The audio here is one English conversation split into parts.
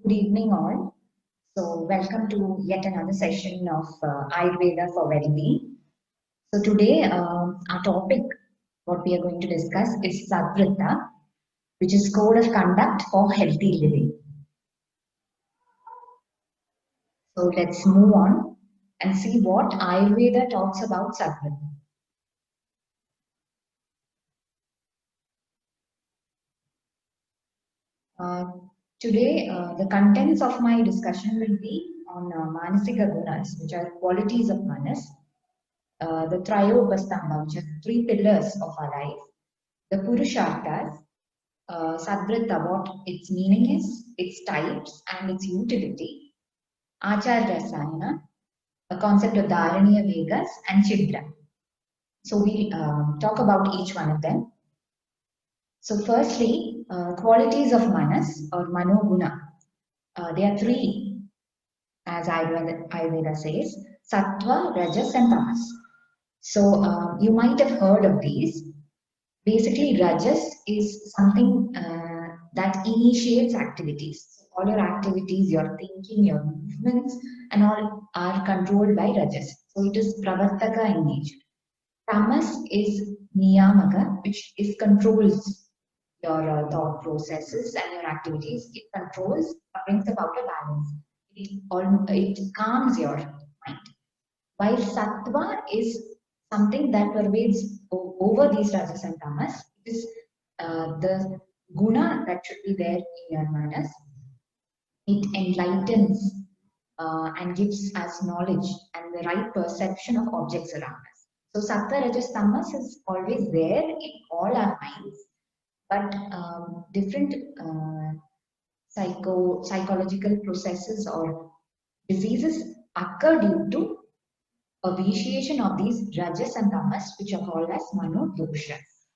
Good evening, all. So, welcome to yet another session of Ayurveda for Well-being. So, today, our topic, what we are going to discuss, is Sadvritta, which is Code of Conduct for Healthy Living. So, let's move on and see what Ayurveda talks about Sadvritta. Today, the contents of my discussion will be on Manasika Gunas, which are qualities of Manas, the Trayopastamba, which are three pillars of our life, the Purusharthas, Sadvritta, what its meaning is, its types, and its utility, Achar Rasayana, a concept of Dharaniya Vegas, and Chidra. So we'll talk about each one of them. So firstly, qualities of Manas or Manoguna. There are three, as Ayurveda says, Sattva, Rajas, and Tamas. So you might have heard of these. Basically, Rajas is something that initiates activities. So all your activities, your thinking, your movements, and all are controlled by Rajas. So it is Pravartaka in nature. Tamas is Niyamaka, which controls your thought processes and your activities. It controls, brings about a balance. It calms your mind. While Sattva is something that pervades over these Rajas and Tamas, it is the guna that should be there in your Manas. It enlightens and gives us knowledge and the right perception of objects around us. So Sattva, Rajas, Tamas is always there in all our minds, but different psychological processes or diseases occur due to a vitiation of these Rajas and Tamas, which are called as Manodoshas.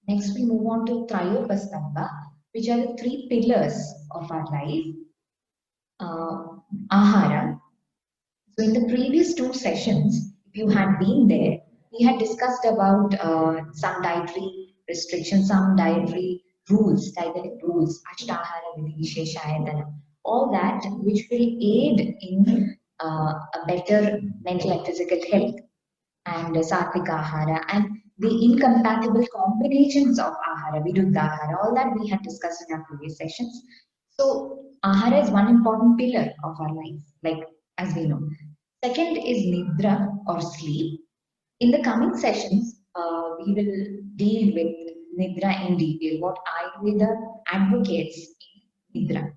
Next, we move on to Trayopastamba, which are the three pillars of our life. Ahara. So in the previous two sessions, if you had been there, we had discussed about some dietary restrictions, some dietary rules, Ashtahara, Vidhi, Sheshayatana, all that which will aid in a better mental and physical health, and Satvika Ahara, and the incompatible combinations of Ahara, Viruddha Ahara, all that we had discussed in our previous sessions. So, Ahara is one important pillar of our life, like as we know. Second is Nidra or sleep. In the coming sessions, we will deal with Nidra in detail, what Ayurveda advocates in Nidra.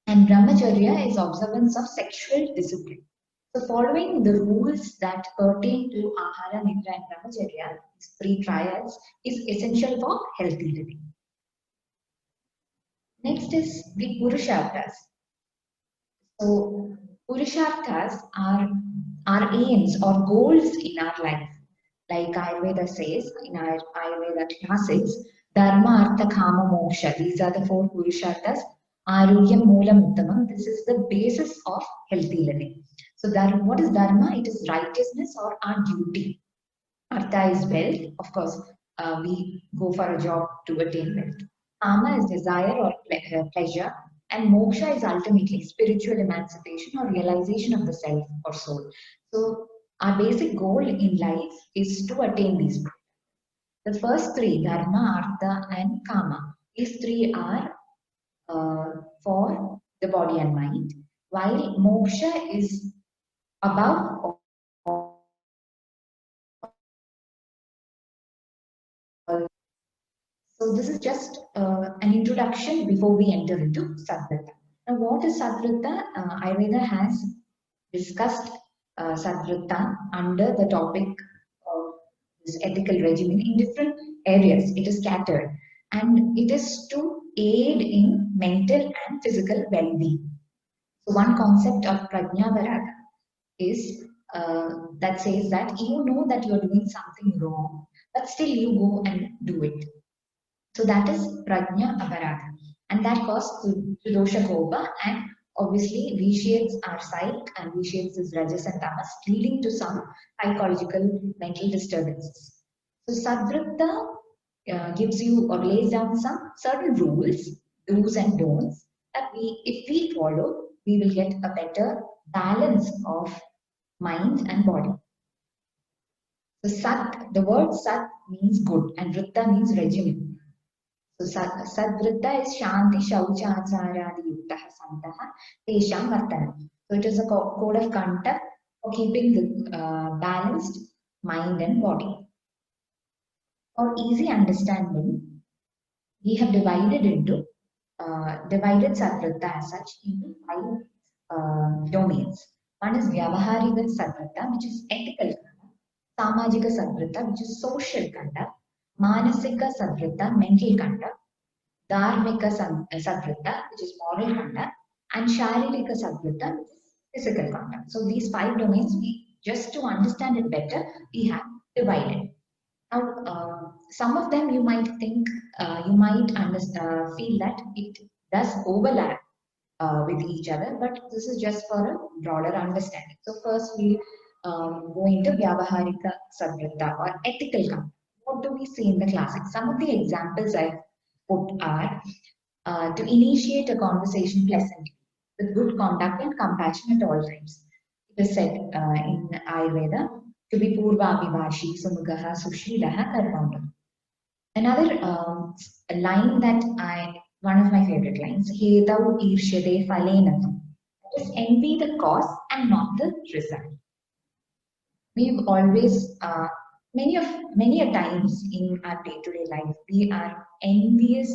And Brahmacharya is observance of sexual discipline. So following the rules that pertain to Ahara, Nidra, and Brahmacharya, these three triads, is essential for healthy living. Next is the Purusharthas. So Purusharthas are our aims or goals in our life. Like Ayurveda says in our Ayurveda classics, Dharma, Artha, Kama, Moksha. These are the four Purusharthas. Arugyam, Moolam, Uttamam. This is the basis of healthy living. So what is Dharma? It is righteousness or our duty. Artha is wealth. Of course, we go for a job to attain wealth. Kama is desire or pleasure. And moksha is ultimately spiritual emancipation or realization of the self or soul. So our basic goal in life is to attain these. The first three, Dharma, Artha, and Kama, these three are for the body and mind, while moksha is above all. So this is just an introduction before we enter into Sadvritta. Now, what is Sadvritta? Ayurveda has discussed Sadvritta under the topic of this ethical regimen in different areas. It is scattered, and it is to aid in mental and physical well-being. So one concept of Prajna Varaga is that says that you know that you're doing something wrong, but still you go and do it. So that is Prajna Aparadha, and that causes Dosha Kopa and obviously reshapes our psyche and reshapes this Rajas and Tamas, leading to some psychological mental disturbances. So Sadvritta gives you or lays down some certain rules, do's and don'ts that if we follow, we will get a better balance of mind and body. So Sat, the word Sat means good and Vritta means regimen. So Sadvritta is Shanti Shaucha Acharadi Yuktaha Santaha Tesham Vartana. So it is a code of conduct for keeping the balanced mind and body. For easy understanding, we have divided Sadvritta as such into 5 domains. One is Vyavaharika Sadvritta, which is ethical conduct, Samajika Sadvritta, which is social conduct, Manasika Sadvritta, mental conduct, Dharmika Sadvritta, which is moral conduct, and Sharirika Sadvritta, which is physical conduct. So these 5 domains, just to understand it better, we have divided. Now, some of them you might think, you might feel that it does overlap with each other, but this is just for a broader understanding. So first we go into Vyavaharika Sadvritta or ethical conduct. What do we see in the classics? Some of the examples I put are to initiate a conversation pleasantly with good conduct and compassion at all times. It is said in Ayurveda to be Purva Vivashi, Sumugaha, Sushilaha, Karnauda. Another line that one of my favorite lines, Hetau Irshade Falenam. That is envy the cause and not the result. We've always, many a times in our day-to-day life, we are envious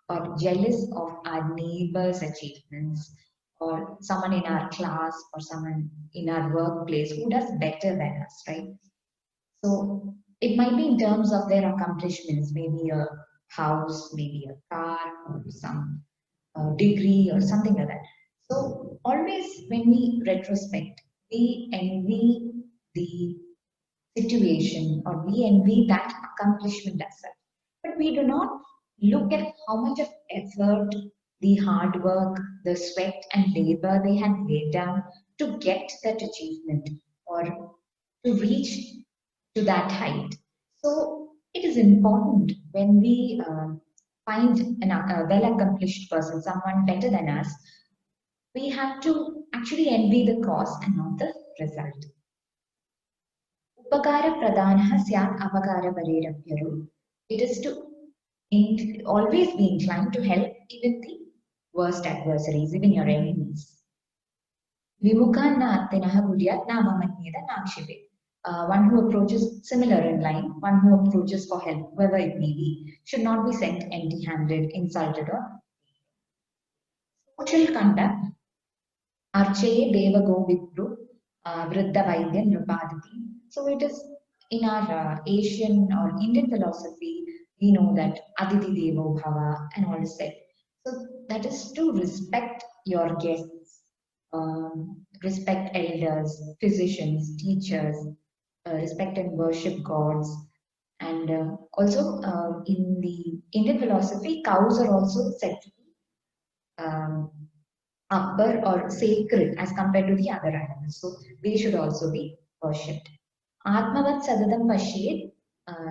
or jealous of our neighbors' achievements, or someone in our class or someone in our workplace who does better than us, right? So it might be in terms of their accomplishments, maybe a house, maybe a car, or some degree or something like that. So always when we retrospect, we envy the situation or we envy that accomplishment as such. But we do not look at how much of effort, the hard work, the sweat and labor they had laid down to get that achievement or to reach to that height. So it is important when we find a well accomplished person, someone better than us, we have to actually envy the cause and not the result. Upakara pradhanah syat apakara parirabhyaru. It is to always be inclined to help even the worst adversaries, even your enemies. Vimukhan na atinaha gudyat na mamanyeda nakshive. One who approaches similar in line, one who approaches for help, whoever it may be, should not be sent empty-handed, insulted, or social conduct. Archaye devago vidru, vriddha vaidya nrupadati. So it is in our Asian or Indian philosophy, we know that aditi devo bhava and all is said. So that is to respect your guests, respect elders, physicians, teachers, respect and worship gods. And also in the Indian philosophy, cows are also said to be upper or sacred as compared to the other animals. So they should also be worshipped. Atmavat sadadam pashyet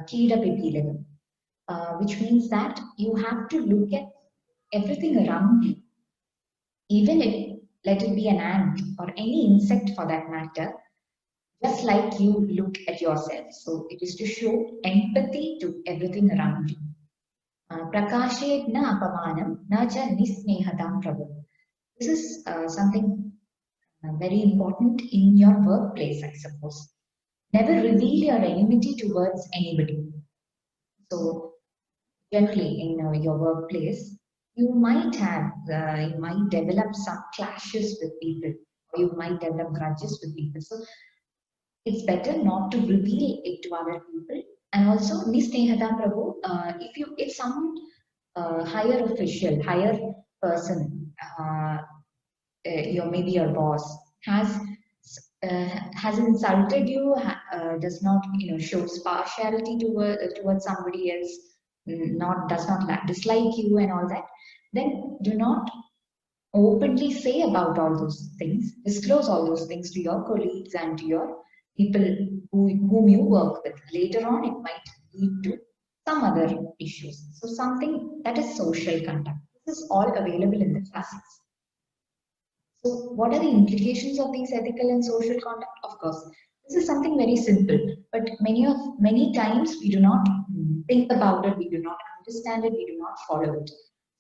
kida pipilagam, which means that you have to look at everything around you, even if let it be an ant or any insect for that matter, just like you look at yourself. So it is to show empathy to everything around you. Prakashet na apamanam na cha nisnehatam prabhu. This is something very important in your workplace, I suppose. Never reveal your enmity towards anybody. So generally in your workplace, you might develop some clashes with people, or you might develop grudges with people. So it's better not to reveal it to other people. And also, Nisnehata Prabhu, if some higher official, higher person, maybe your boss has insulted you, does not shows partiality towards somebody else, does not dislike you and all that, then do not openly say about all those things, disclose all those things to your colleagues and to your people whom you work with. Later on, it might lead to some other issues. So something that is social conduct. This is all available in the classics. So what are the implications of these ethical and social conduct? Of course, this is something very simple, but many times we do not think about it, we do not understand it, we do not follow it.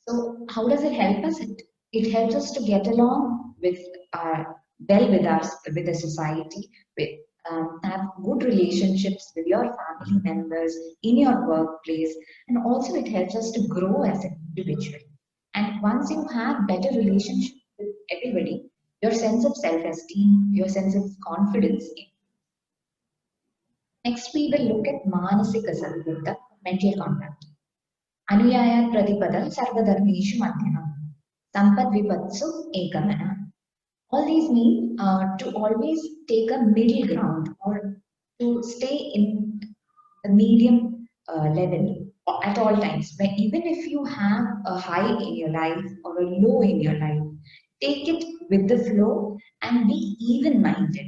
So how does it help us? It helps us to get along with with us, with the society, with have good relationships with your family members in your workplace, and also it helps us to grow as an individual. And once you have better relationship with everybody, your sense of self-esteem, your sense of confidence. Next, we will look at Manasika Sadvritta, mental conduct. Anuyaya Pradipada Sarvadharmeshu Madhyamam. Sampad Vipatsu Ekamana. All these mean to always take a middle ground or to stay in the medium level at all times. But even if you have a high in your life or a low in your life, take it with the flow and be even minded.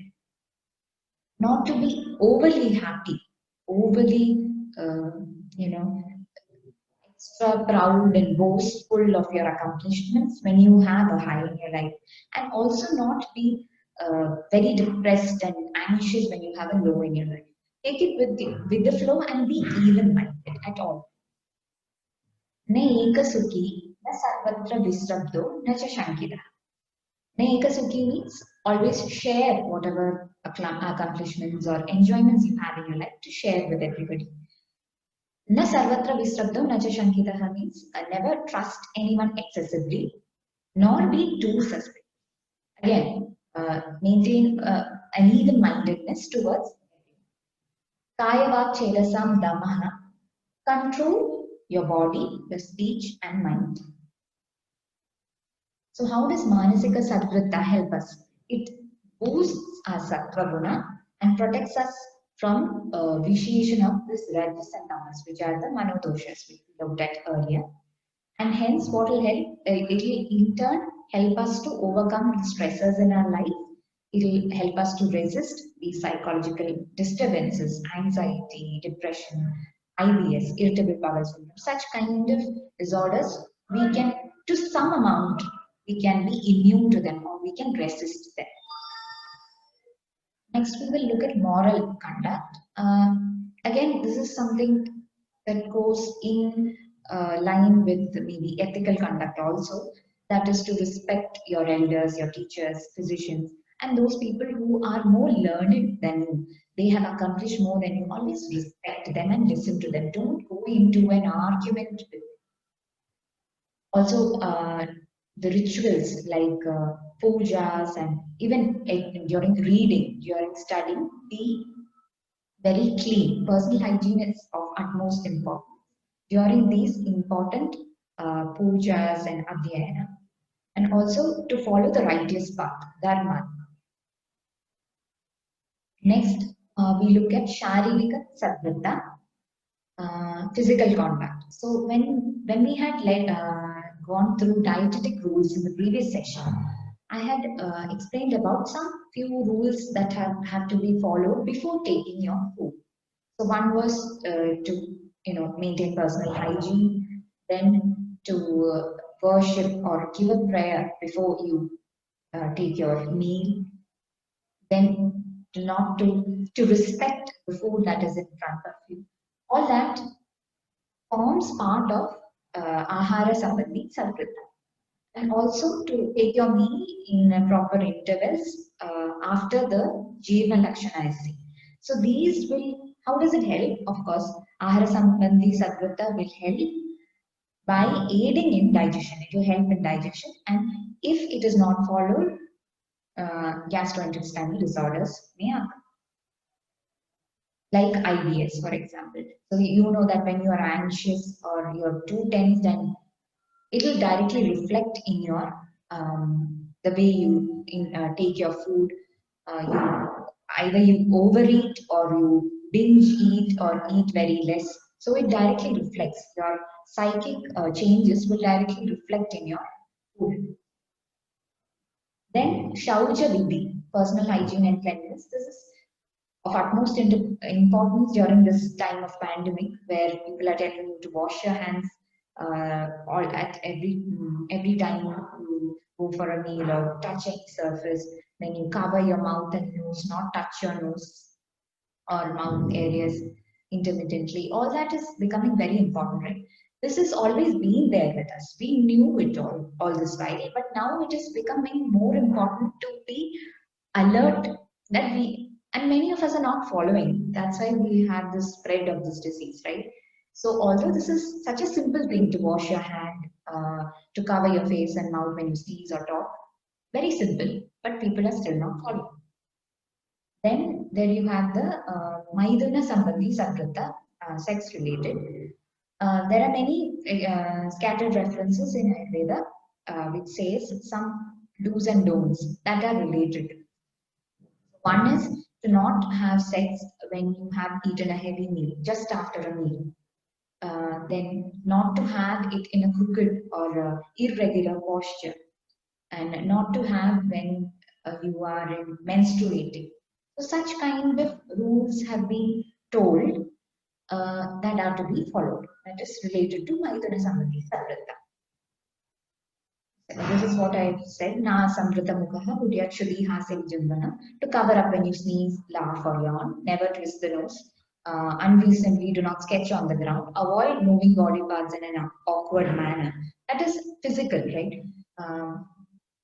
Not to be overly happy, overly, you know, extra proud and boastful of your accomplishments when you have a high in your life, and also not be very depressed and anxious when you have a low in your life. Take it with the flow and be even minded at all. Ne eka sukhi, na sarvatra visrabdo, na cha shankita. Ne eka sukhi means always share whatever accomplishments or enjoyments you have in your life to share with everybody. Na sarvatra visrabdo na cha shankitaha means never trust anyone excessively, nor be too suspect. Again, maintain an even-mindedness towards kaya vak chelasam damaha. Control your body, your speech and mind. So how does Manasika Sadvritta help us? It boosts our Sattva Guna and protects us from vitiation of this rajas and tamas, which are the manodoshas which we looked at earlier. And hence what will help, it will in turn help us to overcome the stressors in our life. It will help us to resist these psychological disturbances, anxiety, depression, IBS, irritable bowel syndrome, such kind of disorders. We can, to some amount, we can be immune to them or we can resist them. Next, we will look at moral conduct. Again, this is something that goes in line with maybe ethical conduct also. That is to respect your elders, your teachers, physicians, and those people who are more learned than you. They have accomplished more than you. Always respect them and listen to them. Don't go into an argument with them. Also, the rituals like pujas and even during reading, during studying, be very clean. Personal hygiene is of utmost importance during these important pujas and adhyayana. And also to follow the righteous path, dharma. Next, we look at Sharirika Sadvritta, physical conduct. So when we had gone through dietetic rules in the previous session, I had explained about some few rules that have to be followed before taking your food. So one was to maintain personal hygiene, then to worship or give a prayer before you take your meal, then not to respect the food that is in front of you. All that forms part of Ahara Sambandhi Sadvritta. And also to take your meal in proper intervals after the Jiva Lakshana is seen. So these will, how does it help? Of course, Ahara Sambandhi Sadvritta will help by aiding in digestion. It will help in digestion, and if it is not followed, gastrointestinal disorders may occur. Like IBS, for example. So you know that when you are anxious or you're too tense, and it will directly reflect in your the way you take your food. Either you overeat or you binge eat or eat very less. So it directly reflects your psychic changes will directly reflect in your food. Then Shaucha Vidhi, personal hygiene and cleanliness. This is of utmost importance during this time of pandemic, where people are telling you to wash your hands all at every time you go for a meal or touch any surface. Then you cover your mouth and nose, not touch your nose or mouth areas intermittently. All that is becoming very important, right? This has always been there with us. We knew it all this while, but now it is becoming more important to be alert that and many of us are not following. That's why we have this spread of this disease, right? So although this is such a simple thing to wash your hand, to cover your face and mouth when you sneeze or talk, very simple, but people are still not following. Then there you have the Maidana Sambandhi Sadvritta, sex related. There are many scattered references in Ayurveda which says some do's and don'ts that are related. One is to not have sex when you have eaten a heavy meal, just after a meal. Then not to have it in a crooked or irregular posture, and not to have when you are menstruating. So such kind of rules have been told that are to be followed. That is related to Maidana Samriddhi Savrata. This is what I said. Na Samrita Mukha Budyakshadi Hasil Jimbana. To cover up when you sneeze, laugh, or yawn. Never twist the nose. Unreasonably, do not sketch on the ground. Avoid moving body parts in an awkward manner. That is physical, right?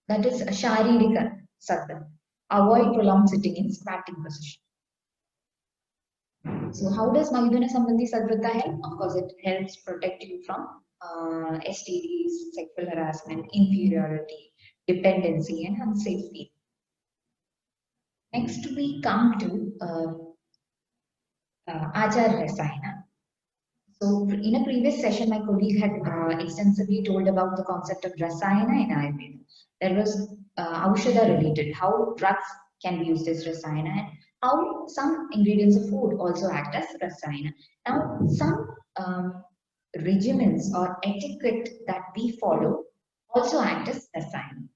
That is Sharirika Sattva. Avoid prolonged sitting in squatting position. So how does Maidana Sambandhi Sadvrata help? Of course, it helps protect you from STDs, sexual harassment, inferiority, dependency, and unsafe feel. Next, we come to Achar Rasayana. So in a previous session, my colleague had extensively told about the concept of Rasayana in Ayurveda. There was Aushadha related, how drugs can be used as Rasayana, and how some ingredients of food also act as Rasayana. Now, some regimens or etiquette that we follow also act as Rasayana.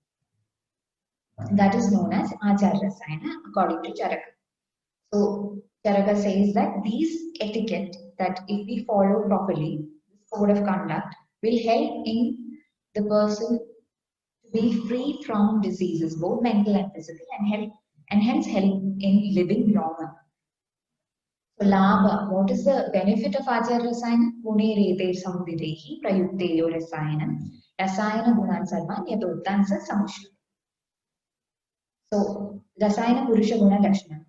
That is known as Achar Rasayana according to Charaka. So Charaka says that these etiquette that if we follow properly, this code of conduct will help in the person to be free from diseases, both mental and physical, and hence help in living longer. So Labha, what is the benefit of Achar Rasayana? Gune rete samvidehi prayukteyo rasayana. Rasayana gunan sarvan yatottan sa samushra. So Rasayana Purusha Guna Lakshana.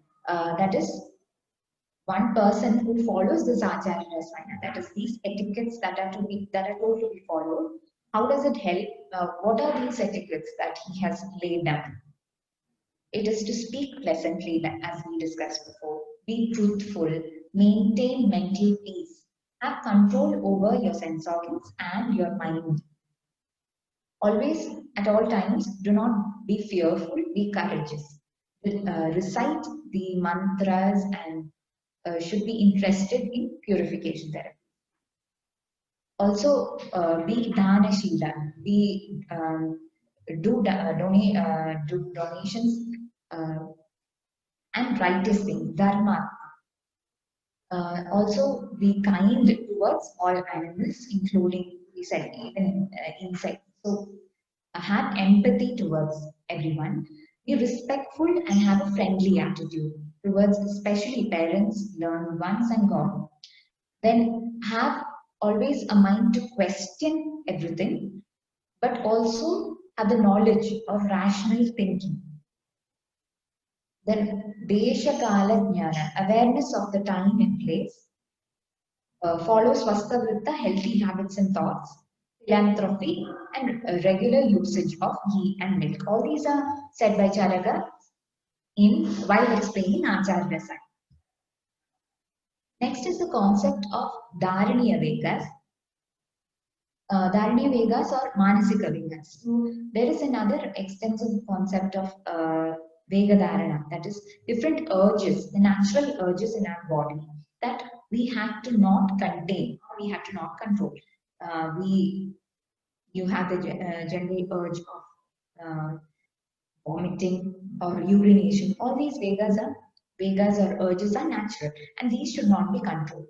That is one person who follows this Acharya Rasayana, that is these etiquettes that are told to be followed. How does it help? What are these etiquettes that he has laid down? It is to speak pleasantly, as we discussed before, be truthful, maintain mental peace, have control over your sense organs and your mind. Always, at all times, do not be fearful, be courageous. Recite the mantras and should be interested in purification therapy. Also, be dhanashila, do donations and righteous things, dharma. Also, be kind towards all animals, including, we said, even insects. So, have empathy towards everyone. Be respectful and have a friendly attitude towards especially parents, learned ones, and God. Then have always a mind to question everything, but also have the knowledge of rational thinking. Then Desha Kala Jnana, awareness of the time and place. Follow Swastavritta, healthy habits and thoughts. Philanthropy and regular usage of ghee and milk. All these are said by Charaka while explaining Acharya Rasayana. Next is the concept of Dharaniya Vegas. Dharaniya Vegas or Manasika Vegas. So there is another extensive concept of Vega Dharana, that is different urges, the natural urges in our body that we have to not contain, we have to not control. You have the general urge of vomiting or urination. All these Vegas are Vegas or urges are natural and these should not be controlled.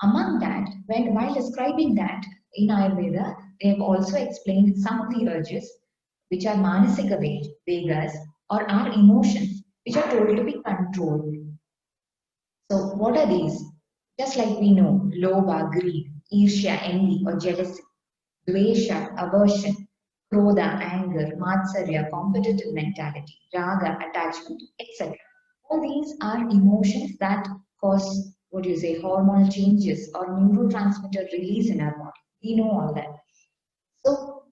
Among that, while describing that in Ayurveda, they have also explained some of the urges which are manasika vegas or are emotions which are told to be controlled. So, what are these? Just like we know, lobha, greed, irsha, envy, or jealousy, dvesha, aversion, krodha, anger, matsarya, competitive mentality, raga, attachment, etc. All these are emotions that cause, what do you say, hormonal changes or neurotransmitter release in our body. We know all that. So,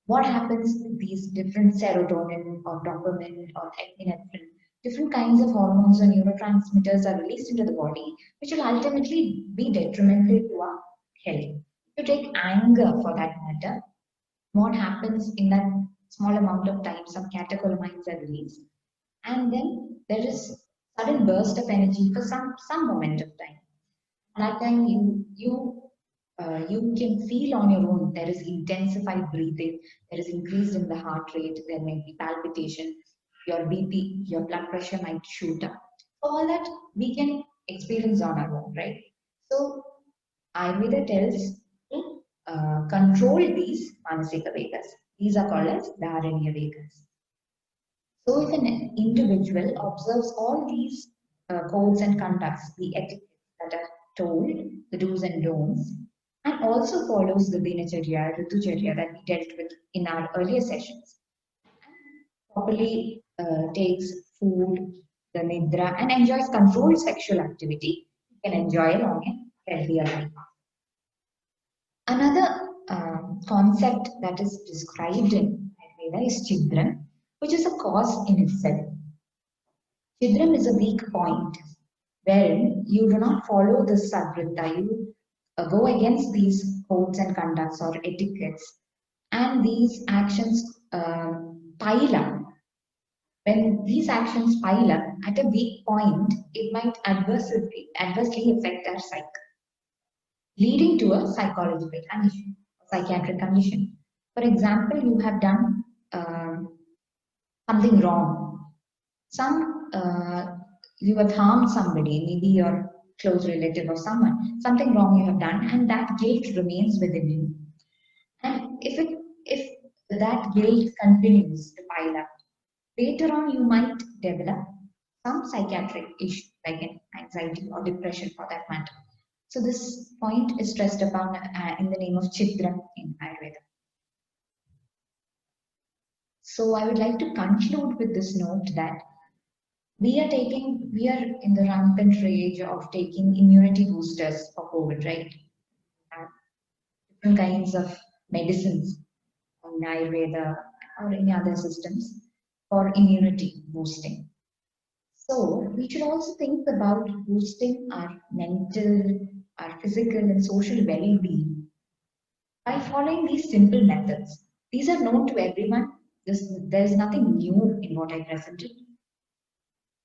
what happens with these different serotonin or dopamine or epinephrine, different kinds of hormones or neurotransmitters are released into the body, which will ultimately be detrimental to our health. If you take anger for that matter, what happens in that small amount of time, some catecholamines are released, and then there is sudden burst of energy for some moment of time. That time you can feel on your own there is intensified breathing, there is increase in the heart rate, there may be palpitation, your BP, your blood pressure might shoot up. All that we can experience on our own, right? So Ayurveda tells to control these manasika vegas. These are called as dharaniya vegas. So if an individual observes all these codes and conducts, the etiquettes that are told, the do's and don'ts, and also follows the dinacharya, ritucharya that we dealt with in our earlier sessions, properly takes food, the nidra, and enjoys controlled sexual activity, he can enjoy a long and healthier life. Another concept that is described in Ayurveda is chidran, which is a cause in itself. Chidram is a weak point wherein you do not follow the Sadvritta, you go against these codes and conducts or etiquettes, and these actions pile up. When these actions pile up at a weak point, it might adversely affect our psyche, leading to a psychological condition, psychiatric condition. For example, you have done something wrong. You have harmed somebody, maybe your close relative or someone, something wrong you have done, and that guilt remains within you. And if that guilt continues to pile up, later on you might develop some psychiatric issue like an anxiety or depression for that matter. So this point is stressed upon in the name of Chidra in Ayurveda. So I would like to conclude with this note that we are in the rampant rage of taking immunity boosters for COVID, right? Different kinds of medicines in Ayurveda or any other systems for immunity boosting. So we should also think about boosting our mental, our physical and social well-being by following these simple methods. These are known to everyone. There's nothing new in what I presented,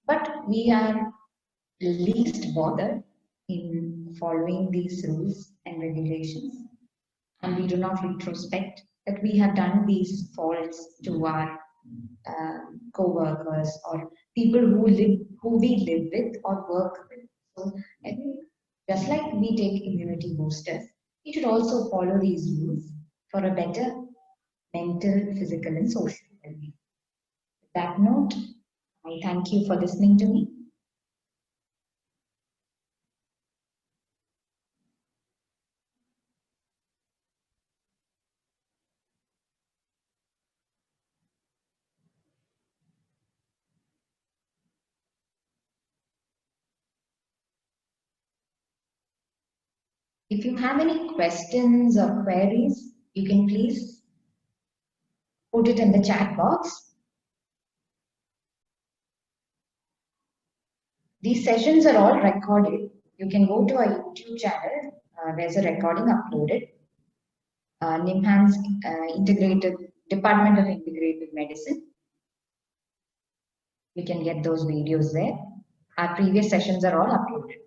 but we are least bothered in following these rules and regulations, and we do not retrospect that we have done these faults to our co-workers or people who we live with or work with. So I think just like we take immunity boosters, we should also follow these rules for a better mental, physical, and social well-being. With that note, I thank you for listening to me. If you have any questions or queries, you can please put it in the chat box. These sessions are all recorded. You can go to our YouTube channel. There's a recording uploaded. NIMHANS Department of Integrative Medicine. We can get those videos there. Our previous sessions are all uploaded.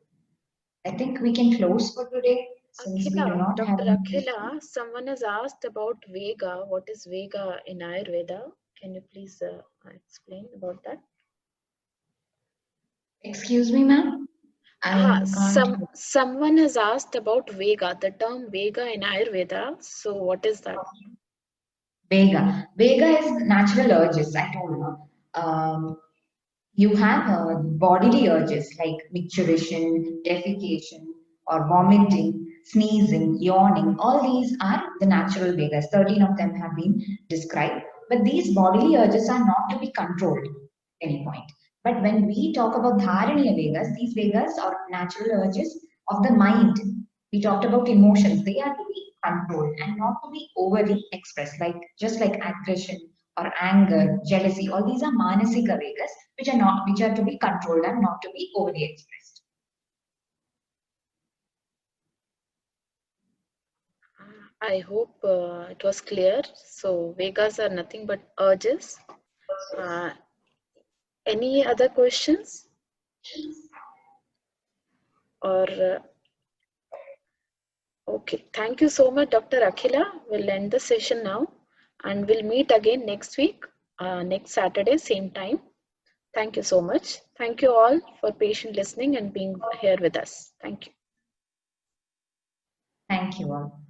I think we can close for today since we do not have Dr. Akhila, someone has asked about Vega. What is Vega in Ayurveda? Can you please explain about that? Excuse me, ma'am. I can't. Someone has asked about Vega, the term Vega in Ayurveda. So what is that? Vega. Vega is natural urges. I told you. You have bodily urges like micturition, defecation, or vomiting, sneezing, yawning. All these are the natural Vegas. 13 of them have been described. But these bodily urges are not to be controlled at any point. But when we talk about Dharaniya Vegas, these Vegas are natural urges of the mind. We talked about emotions. They are to be controlled and not to be overly expressed, like just like aggression or anger, jealousy. All these are manasika Vegas, which are to be controlled and not to be overly expressed. I hope it was clear. So Vegas are nothing but urges. Uh, any other questions? Or okay, thank you so much, Dr. Akhila. We'll end the session now, and we'll meet again next week, next Saturday, same time. Thank you so much. Thank you all for patient listening and being here with us. Thank you. Thank you all.